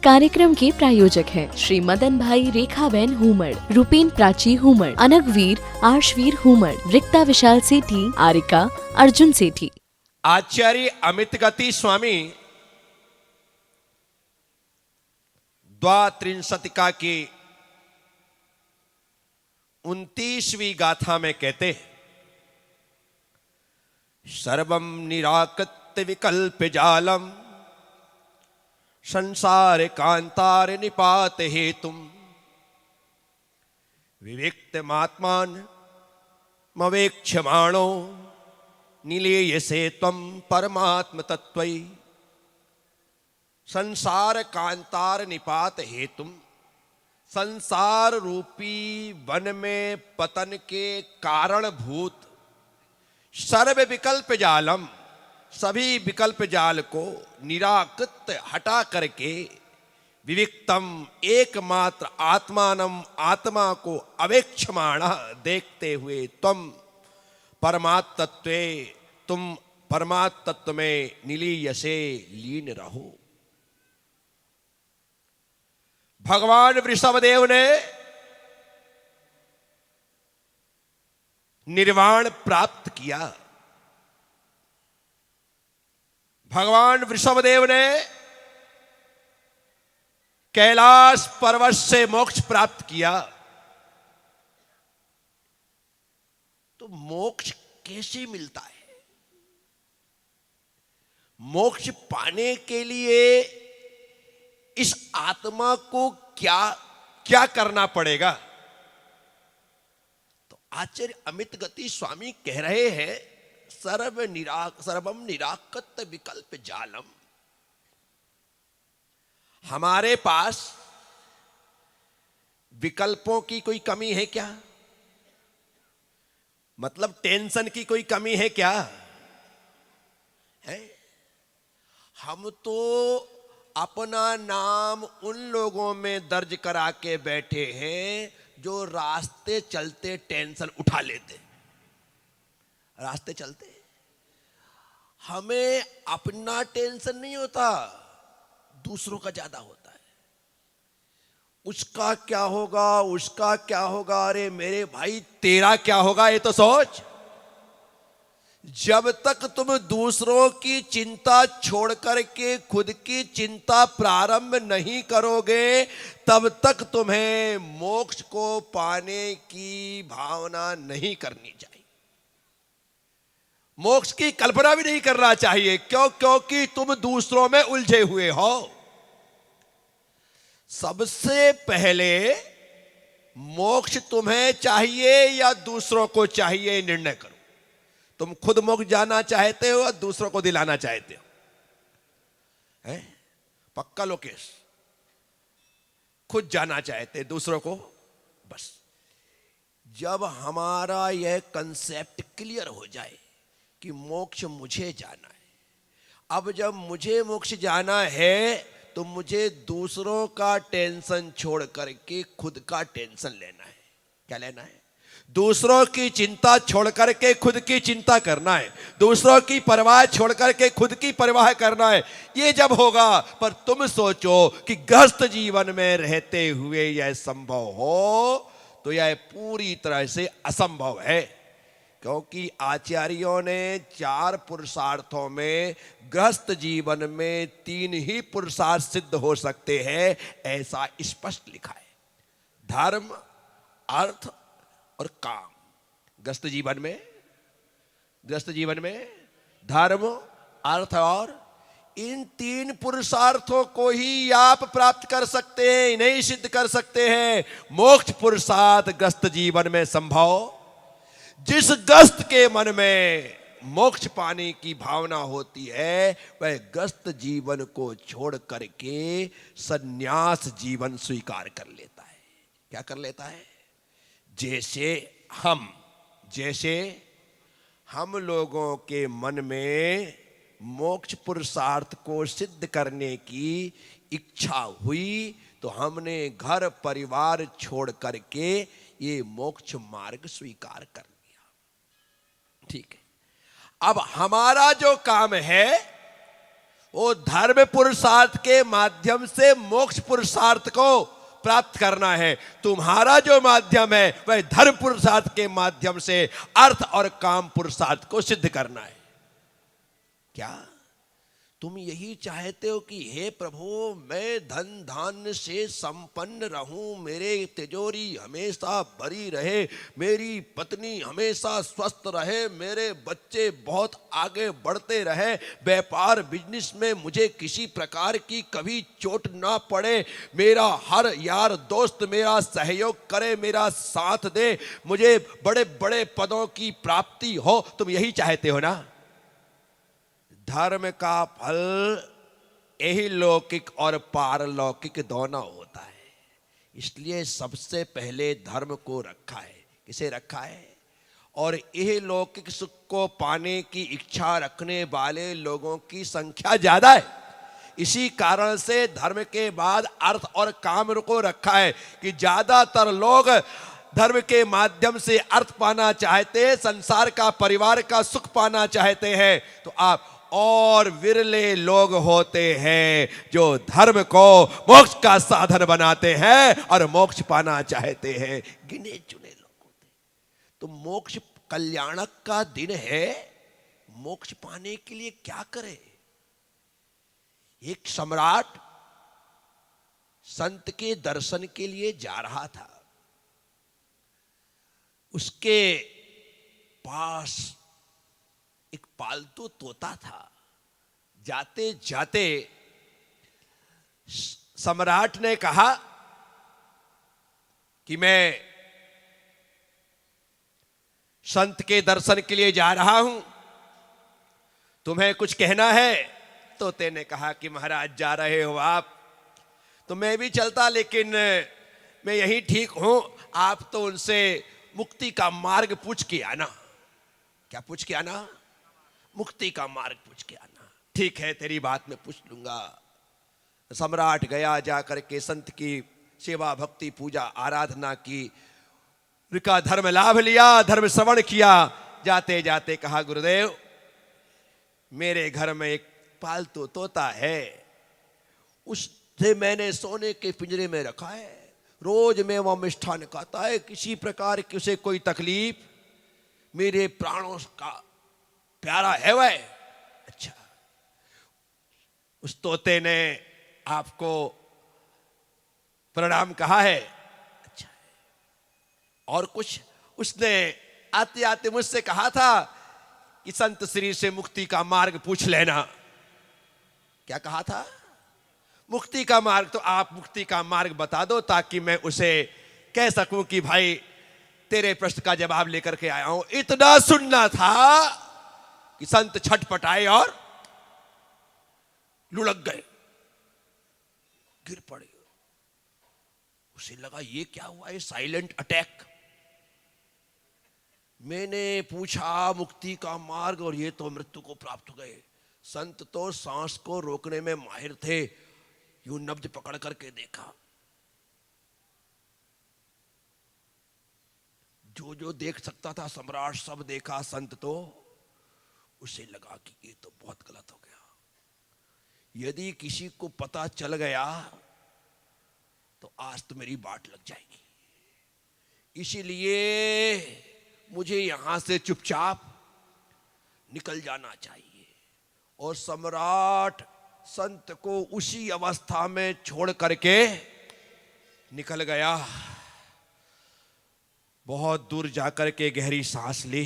कार्यक्रम के प्रायोजक हैं श्री मदन भाई रेखाबेन हुमड़, रूपेन प्राची हुमड़, अनगवीर आर्शवीर हुमड़, रिक्ता विशाल सेठी, आरिका अर्जुन सेठी। आचार्य अमित गति स्वामी द्वात्रिंशतिका की 29वीं गाथा में कहते हैं, सर्वं निराकृत्य विकल्प जालम संसार कांतार निपात हेतुम विविक्तमात्मान मवेक्षमाणो निलेयसे त्वं परमात्म तत्वै। संसार कांतार निपात हेतुम, संसार रूपी वन में पतन के कारणभूत सर्व विकल्प जालम, सभी विकल्प जाल को निराकृत हटा करके विविक्तम एकमात्र आत्मानम, आत्मा को अवेक्षमाण देखते हुए त्वम परमात्म तत्वे, तुम परमात्म तत्व में निलीयसे लीन रहो। भगवान वृषभदेव ने निर्वाण प्राप्त किया। भगवान वृषभदेव ने कैलाश पर्वत से मोक्ष प्राप्त किया। तो मोक्ष कैसे मिलता है? मोक्ष पाने के लिए इस आत्मा को क्या क्या करना पड़ेगा? तो आचार्य अमित गति स्वामी कह रहे हैं, सर्वम निराकृत विकल्प जालम। हमारे पास विकल्पों की कोई कमी है क्या? मतलब टेंशन की कोई कमी है क्या? है? हम तो अपना नाम उन लोगों में दर्ज करा के बैठे हैं जो रास्ते चलते टेंशन उठा लेते। रास्ते चलते हमें अपना टेंशन नहीं होता, दूसरों का ज्यादा होता है। उसका क्या होगा, उसका क्या होगा। अरे मेरे भाई, तेरा क्या होगा ये तो सोच। जब तक तुम दूसरों की चिंता छोड़ करके खुद की चिंता प्रारंभ नहीं करोगे, तब तक तुम्हें मोक्ष को पाने की भावना नहीं करनी चाहिए। मोक्ष की कल्पना भी नहीं करना चाहिए। क्यों? क्योंकि तुम दूसरों में उलझे हुए हो। सबसे पहले मोक्ष तुम्हें चाहिए या दूसरों को चाहिए, निर्णय करो। तुम खुद मोक्ष जाना चाहते हो या दूसरों को दिलाना चाहते हो? है? पक्का लोकेश? खुद जाना चाहते, दूसरों को बस। जब हमारा यह कंसेप्ट क्लियर हो जाए कि मोक्ष मुझे जाना है, अब जब मुझे मोक्ष जाना है तो मुझे दूसरों का टेंशन छोड़ करके खुद का टेंशन लेना है। क्या लेना है? दूसरों की चिंता छोड़ करके खुद की चिंता करना है। दूसरों की परवाह छोड़ करके खुद की परवाह करना है। ये जब होगा, पर तुम सोचो कि गृहस्थ जीवन में रहते हुए यह संभव हो, तो यह पूरी तरह से असंभव है। क्योंकि आचार्यों ने 4 पुरुषार्थों में गृहस्थ जीवन में 3 ही पुरुषार्थ सिद्ध हो सकते हैं, ऐसा स्पष्ट लिखा है। धर्म, अर्थ और काम। गृहस्थ जीवन में धर्म, अर्थ और इन 3 पुरुषार्थों को ही आप प्राप्त कर सकते हैं, नहीं सिद्ध कर सकते हैं। मोक्ष पुरुषार्थ गृहस्थ जीवन में संभव। जिस गृहस्थ के मन में मोक्ष पाने की भावना होती है, वह गृहस्थ जीवन को छोड़ करके संन्यास जीवन स्वीकार कर लेता है। क्या कर लेता है? जैसे हम लोगों के मन में मोक्ष पुरुषार्थ को सिद्ध करने की इच्छा हुई, तो हमने घर परिवार छोड़ करके ये मोक्ष मार्ग स्वीकार कर लिया। ठीक है। अब हमारा जो काम है वो धर्म पुरुषार्थ के माध्यम से मोक्ष पुरुषार्थ को प्राप्त करना है। तुम्हारा जो माध्यम है वह धर्म पुरुषार्थ के माध्यम से अर्थ और काम पुरुषार्थ को सिद्ध करना है। क्या तुम यही चाहते हो कि हे प्रभु मैं धन धान्य से संपन्न रहूं, मेरे तिजोरी हमेशा भरी रहे, मेरी पत्नी हमेशा स्वस्थ रहे, मेरे बच्चे बहुत आगे बढ़ते रहे, व्यापार बिजनेस में मुझे किसी प्रकार की कभी चोट ना पड़े, मेरा हर यार दोस्त मेरा सहयोग करे, मेरा साथ दे, मुझे बड़े बड़े पदों की प्राप्ति हो। तुम यही चाहते हो ना? धर्म का फल यही लौकिक और पारलौकिक दोनों होता है। इसलिए सबसे पहले धर्म को रखा है। किसे रखा है? और यह लौकिक सुख को पाने की इच्छा रखने वाले लोगों की संख्या ज्यादा है। इसी कारण से धर्म के बाद अर्थ और काम को रखा है कि ज्यादातर लोग धर्म के माध्यम से अर्थ पाना चाहते हैं, संसार का परिवार का सुख पाना चाहते हैं। तो आप और विरले लोग होते हैं जो धर्म को मोक्ष का साधन बनाते हैं और मोक्ष पाना चाहते हैं। गिने चुने लोग होते हैं। तो मोक्ष कल्याणक का दिन है। मोक्ष पाने के लिए क्या करे? एक सम्राट संत के दर्शन के लिए जा रहा था। उसके पास एक पालतू तोता था। जाते जाते सम्राट ने कहा कि मैं संत के दर्शन के लिए जा रहा हूं, तुम्हें कुछ कहना है? तोते ने कहा कि महाराज जा रहे हो आप तो मैं भी चलता, लेकिन मैं यही ठीक हूं। आप तो उनसे मुक्ति का मार्ग पूछ के आना। क्या पूछ के आना? मुक्ति का मार्ग पूछ के आना। ठीक है, तेरी बात मैं पूछ लूंगा। सम्राट गया, जाकर के संत की सेवा भक्ति पूजा आराधना की, उनका धर्म लाभ लिया, धर्म श्रवण किया। जाते जाते कहा गुरुदेव मेरे घर में एक पालतू तोता है, उसे मैंने सोने के पिंजरे में रखा है, रोज मैं वह मिष्ठान खाता है, किसी प्रकार की उसे कोई तकलीफ, मेरे प्राणों का प्यारा है वह। अच्छा, उस तोते ने आपको प्रणाम कहा है? अच्छा है। और कुछ? उसने आते आते मुझसे कहा था कि संत श्री से मुक्ति का मार्ग पूछ लेना। क्या कहा था? मुक्ति का मार्ग। तो आप मुक्ति का मार्ग बता दो ताकि मैं उसे कह सकूं कि भाई तेरे प्रश्न का जवाब लेकर के आया हूं। इतना सुनना था कि संत छटपटाए और लुढ़क गए, गिर पड़े। उसे लगा ये क्या हुआ, ये साइलेंट अटैक। मैंने पूछा मुक्ति का मार्ग और ये तो मृत्यु को प्राप्त हो गए। संत तो सांस को रोकने में माहिर थे, यूं नब्ज पकड़ करके देखा, जो जो देख सकता था सम्राट सब देखा। संत तो उसे लगा कि ये तो बहुत गलत हो गया, यदि किसी को पता चल गया तो आज तो मेरी बाट लग जाएगी, इसीलिए मुझे यहां से चुपचाप निकल जाना चाहिए। और सम्राट संत को उसी अवस्था में छोड़ करके निकल गया। बहुत दूर जाकर के गहरी सांस ली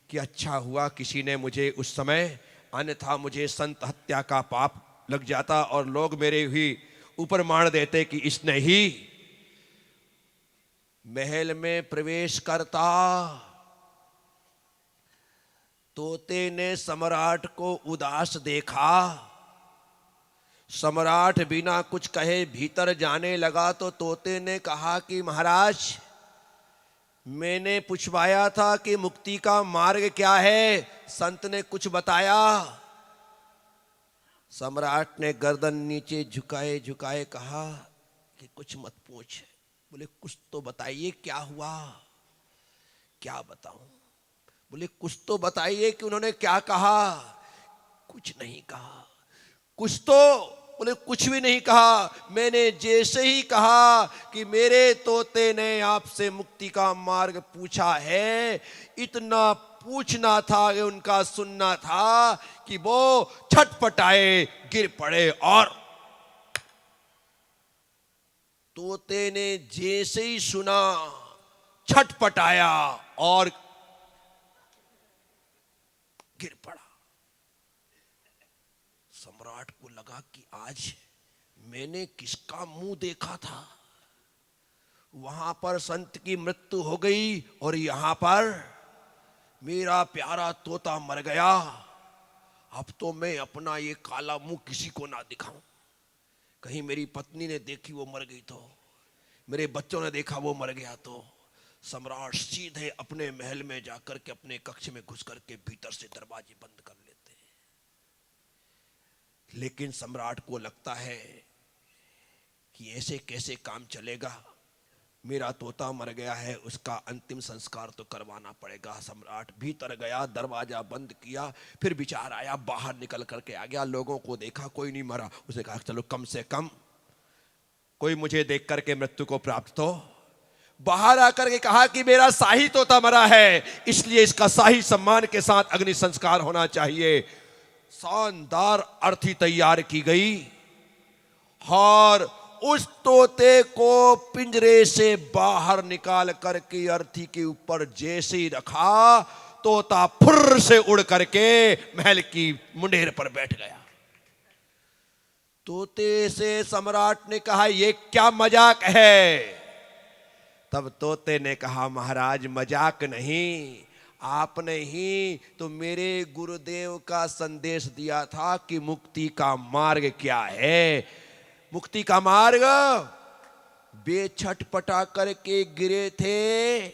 कि अच्छा हुआ किसी ने मुझे उस समय, अन्यथा मुझे संत हत्या का पाप लग जाता और लोग मेरे ही ऊपर मार देते कि इसने ही महल में प्रवेश करता। तोते ने सम्राट को उदास देखा। सम्राट बिना कुछ कहे भीतर जाने लगा तो तोते ने कहा कि महाराज मैंने पूछवाया था कि मुक्ति का मार्ग क्या है, संत ने कुछ बताया? सम्राट ने गर्दन नीचे झुकाए झुकाए कहा कि कुछ मत पूछ। बोले कुछ तो बताइए, क्या हुआ? क्या बताऊं? बोले कुछ तो बताइए कि उन्होंने क्या कहा? कुछ नहीं कहा। कुछ तो बोले कुछ भी नहीं कहा, मैंने जैसे ही कहा कि मेरे तोते ने आपसे मुक्ति का मार्ग पूछा है, इतना पूछना था कि उनका सुनना था कि वो छटपटाए, गिर पड़े। और तोते ने जैसे ही सुना छटपटाया और गिर पड़ा। सम्राट को लगा कि आज मैंने किसका मुंह देखा था, वहां पर संत की मृत्यु हो गई और यहां पर मेरा प्यारा तोता मर गया। अब तो मैं अपना ये काला मुंह किसी को ना दिखाऊं, कहीं मेरी पत्नी ने देखी वो मर गई तो, मेरे बच्चों ने देखा वो मर गया तो। सम्राट सीधे अपने महल में जाकर के अपने कक्ष में घुस करके भीतर से दरवाजे बंद कर लेते। लेकिन सम्राट को लगता है कि ऐसे कैसे काम चलेगा, मेरा तोता मर गया है, उसका अंतिम संस्कार तो करवाना पड़ेगा। सम्राट भीतर गया, दरवाजा बंद किया, फिर विचार आया, बाहर निकल करके आ गया, लोगों को देखा कोई नहीं मरा। उसने कहा चलो कम से कम कोई मुझे देख करके मृत्यु को प्राप्त तो। बाहर आकर के कहा कि मेरा शाही तोता मरा है, इसलिए इसका शाही सम्मान के साथ अग्नि संस्कार होना चाहिए। शानदार अर्थी तैयार की गई और उस तोते को पिंजरे से बाहर निकाल करके अर्थी के ऊपर जैसे ही रखा, तोता फुर्र से उड़ करके महल की मुंडेर पर बैठ गया। तोते से सम्राट ने कहा ये क्या मजाक है? तब तोते ने कहा महाराज मजाक नहीं, आपने ही तो मेरे गुरुदेव का संदेश दिया था कि मुक्ति का मार्ग क्या है। मुक्ति का मार्ग बेछटपटा करके गिरे थे,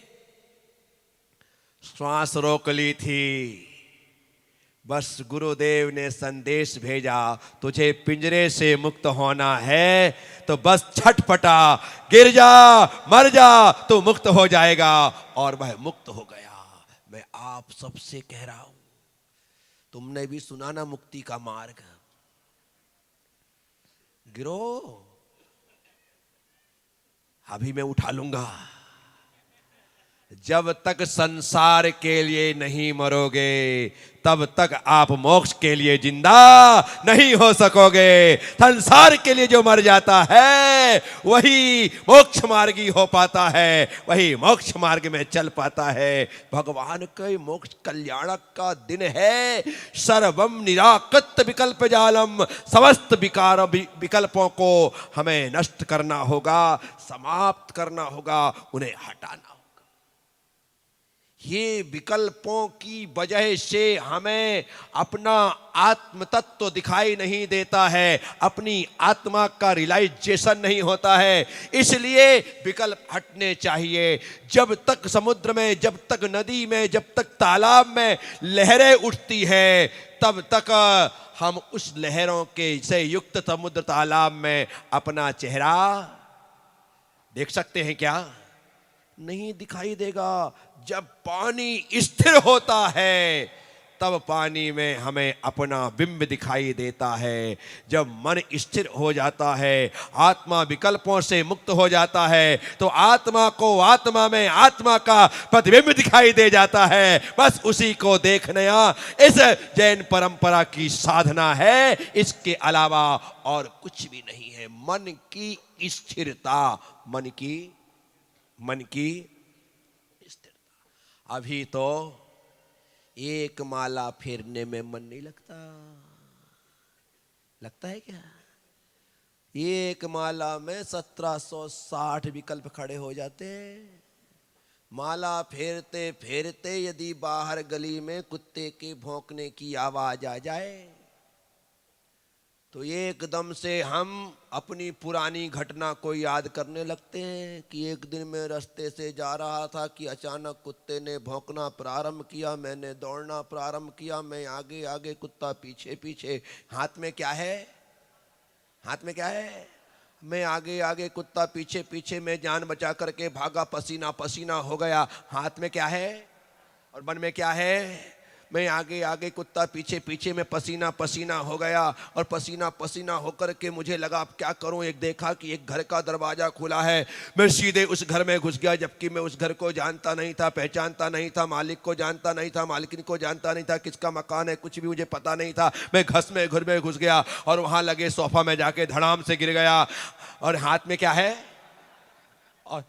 श्वास रोक ली थी, बस गुरुदेव ने संदेश भेजा तुझे पिंजरे से मुक्त होना है तो बस छटपटा, गिर जा, मर जा, तो मुक्त हो जाएगा। और वह मुक्त हो गया। मैं आप सबसे कह रहा हूं, तुमने भी सुना ना मुक्ति का मार्ग, गिरो, अभी मैं उठा लूंगा। जब तक संसार के लिए नहीं मरोगे तब तक आप मोक्ष के लिए जिंदा नहीं हो सकोगे। संसार के लिए जो मर जाता है वही मोक्ष मार्गी हो पाता है, वही मोक्ष मार्ग में चल पाता है। भगवान के मोक्ष कल्याणक का दिन है। सर्वम निराकृत विकल्प जालम, समस्त विकार विकल्पों को हमें नष्ट करना होगा, समाप्त करना होगा, उन्हें हटाना होगा। ये विकल्पों की वजह से हमें अपना आत्म तत्व दिखाई नहीं देता है, अपनी आत्मा का रियलाइजेशन नहीं होता है, इसलिए विकल्प हटने चाहिए। जब तक समुद्र में, जब तक नदी में, जब तक तालाब में लहरें उठती है, तब तक हम उस लहरों के से युक्त समुद्र तालाब में अपना चेहरा देख सकते हैं क्या? नहीं दिखाई देगा। जब पानी स्थिर होता है तब पानी में हमें अपना बिंब दिखाई देता है। जब मन स्थिर हो जाता है, आत्मा विकल्पों से मुक्त हो जाता है, तो आत्मा को आत्मा में आत्मा का प्रतिबिंब दिखाई दे जाता है। बस उसी को देखना इस जैन परंपरा की साधना है, इसके अलावा और कुछ भी नहीं है। मन की स्थिरता, मन की स्थिरता। अभी तो एक माला फेरने में मन नहीं लगता, लगता है क्या? एक माला में 1760 विकल्प खड़े हो जाते हैं। माला फेरते फेरते यदि बाहर गली में कुत्ते के भौंकने की आवाज आ जाए तो एकदम से हम अपनी पुरानी घटना को याद करने लगते हैं कि एक दिन मैं रास्ते से जा रहा था कि अचानक कुत्ते ने भौंकना प्रारंभ किया, मैंने दौड़ना प्रारंभ किया, मैं आगे आगे, कुत्ता पीछे पीछे। हाथ में क्या है? हाथ में क्या है? मैं आगे आगे, कुत्ता पीछे पीछे, मैं जान बचा करके भागा, पसीना पसीना हो गया। हाथ में क्या है और मन में क्या है? मैं आगे आगे, कुत्ता पीछे पीछे, में पसीना पसीना हो गया और पसीना पसीना होकर के मुझे लगा अब क्या करूं। एक देखा कि एक घर का दरवाजा खुला है, मैं सीधे उस घर में घुस गया, जबकि मैं उस घर को जानता नहीं था, पहचानता नहीं था, मालिक को जानता नहीं था, मालिकिन को जानता नहीं था, किसका मकान है कुछ भी मुझे पता नहीं था। मैं घर में घुस गया और वहां लगे सोफा में जाके धड़ाम से गिर गया और हाथ में क्या है और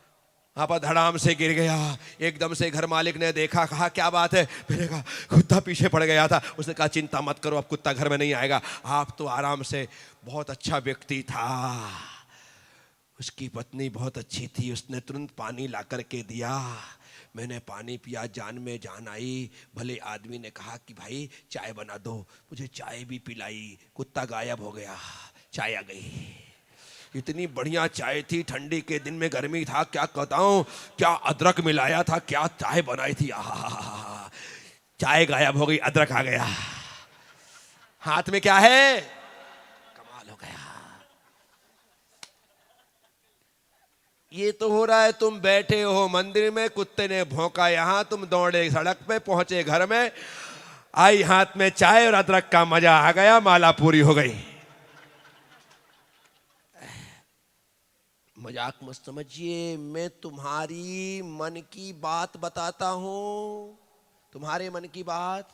वहां पर धड़ाम से गिर गया। एकदम से घर मालिक ने देखा, कहा क्या बात है? मैंने कहा कुत्ता पीछे पड़ गया था। उसने कहा चिंता मत करो, अब कुत्ता घर में नहीं आएगा, आप तो आराम से। बहुत अच्छा व्यक्ति था, उसकी पत्नी बहुत अच्छी थी, उसने तुरंत पानी ला करके दिया। मैंने पानी पिया, जान में जान आई। भले आदमी ने कहा कि भाई चाय बना दो, मुझे चाय भी पिलाई। कुत्ता गायब हो गया, चाय आ गई। इतनी बढ़िया चाय थी, ठंडी के दिन में, गर्मी था, क्या बताऊं, क्या अदरक मिलाया था, क्या चाय बनाई थी। आहा, चाय गायब हो गई, अदरक आ गया। हाथ में क्या है? कमाल हो गया। ये तो हो रहा है, तुम बैठे हो मंदिर में, कुत्ते ने भौंका यहां, तुम दौड़े सड़क पे, पहुंचे घर में, आई हाथ में चाय और अदरक का मजा आ गया, माला पूरी हो गई। मजाक मत समझिए, मैं तुम्हारी मन की बात बताता हूं, तुम्हारे मन की बात।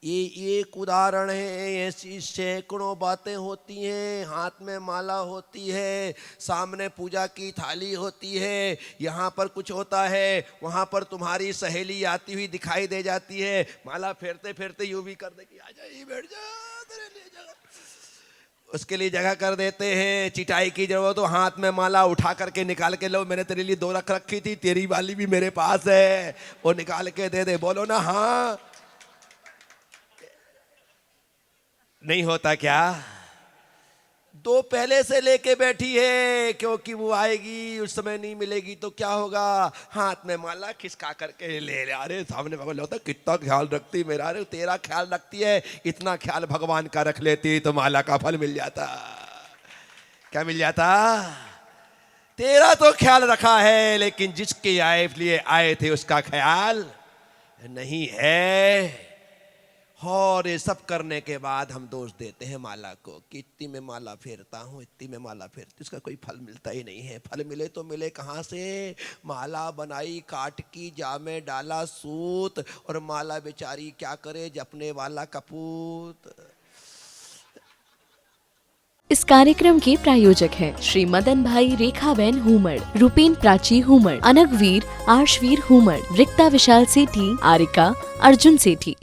ये एक उदाहरण है, ऐसी सैकड़ों बातें होती हैं। हाथ में माला होती है, सामने पूजा की थाली होती है, यहाँ पर कुछ होता है, वहाँ पर तुम्हारी सहेली आती हुई दिखाई दे जाती है, माला फेरते फेरते यूं भी कर दे कि आ जा, बैठ जा, तेरे लिए जगह, उसके लिए जगह कर देते हैं। चिटाई की जरूरत हो, हाथ में माला उठा करके निकाल के लो, मैंने तेरे लिए 2 रख रखी थी, तेरी वाली भी मेरे पास है, वो निकाल के दे दे। बोलो ना हाँ। नहीं होता क्या? 2 पहले से लेके बैठी है, क्योंकि वो आएगी, उस समय नहीं मिलेगी तो क्या होगा। हाथ में माला खिसका करके ले ले। अरे सामने भगवान होता कितना ख्याल रखती मेरा। अरे तेरा ख्याल रखती है, इतना ख्याल भगवान का रख लेती तो माला का फल मिल जाता। क्या मिल जाता? तेरा तो ख्याल रखा है, लेकिन जिसके लिए आए थे उसका ख्याल नहीं है। और ये सब करने के बाद हम दोष देते हैं माला को कि इतनी में माला फेरता हूँ, इतनी में माला फेरती, इसका कोई फल मिलता ही नहीं है। फल मिले तो मिले कहाँ से? माला बनाई काट की, जा में डाला सूत, और माला बेचारी क्या करे, जपने वाला कपूत। इस कार्यक्रम के प्रायोजक हैं श्री मदन भाई रेखाबेन हुमड़, रूपेन प्राची हुमड़, अनगवीर आर्शवीर हुमड़, रिक्ता विशाल सेठी, आरिका अर्जुन सेठी।